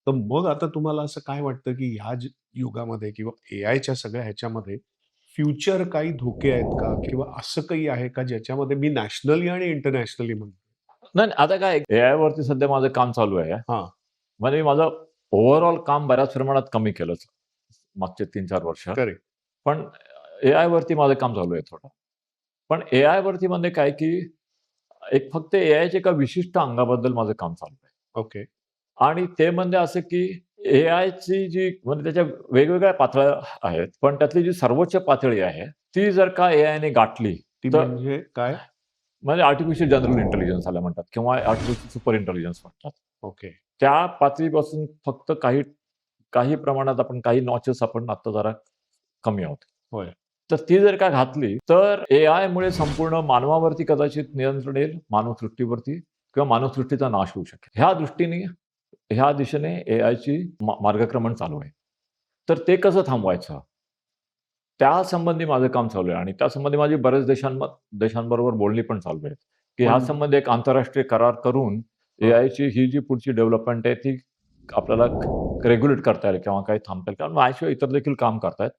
तर मग आता तुम्हाला असं काय वाटतं, की ह्या युगामध्ये किंवा एआयच्या सगळ्या ह्याच्यामध्ये फ्युचर काही धोके आहेत का? किंवा असं काही आहे का ज्याच्यामध्ये मी नॅशनली आणि इंटरनॅशनली म्हणतो? नाही, नाही, आता काय एआय वरती सध्या माझं काम चालू आहे. हां, म्हणजे माझं ओव्हरऑल काम बऱ्याच प्रमाणात कमी केलं मागचे 3-4 वर्ष. करेक्ट. पण एआय वरती माझं काम चालू आहे थोडं. पण एआय वरती म्हणजे काय, की एक फक्त एआयच्या एका विशिष्ट अंगाबद्दल माझं काम चालू आहे. ओके. आणि ते म्हणजे असं, की एआयची जी म्हणजे त्याच्या वेगवेगळ्या पातळ्या आहेत. पण त्यातली जी सर्वोच्च पातळी आहे, ती जर का एआयने गाठली, ती तर म्हणजे काय? म्हणजे आर्टिफिशियल जनरल इंटेलिजन्स याला म्हणतात किंवा आर्टिफिशियल सुपर इंटेलिजन्स म्हणतात. ओके. त्या पातळीपासून फक्त काही काही प्रमाणात आपण काही नॉचेस आपण आता जरा कमी आहोत. होय. तर ती जर का घातली, तर एआयमुळे संपूर्ण मानवावरती कदाचित नियंत्रण येईल, मानवसृष्टीवरती किंवा मानवसृष्टीचा नाश होऊ शकेल. ह्या दृष्टीने, ह्या दिशेने एआयची मार्गक्रमण चालू आहे. तर ते कसं थांबवायचं? त्यासंबंधी माझं काम चालू आहे आणि त्यासंबंधी माझी बऱ्याच देशांबरोबर बोलणी पण चालू आहेत, की पण ह्यासंबंधी एक आंतरराष्ट्रीय करार करून हां, एआयची ही जी पुढची डेव्हलपमेंट आहे ती आपल्याला रेग्युलेट करता येईल किंवा काही थांबता येईल. कारण माझ्याशिवाय इतर देखील काम करतायत.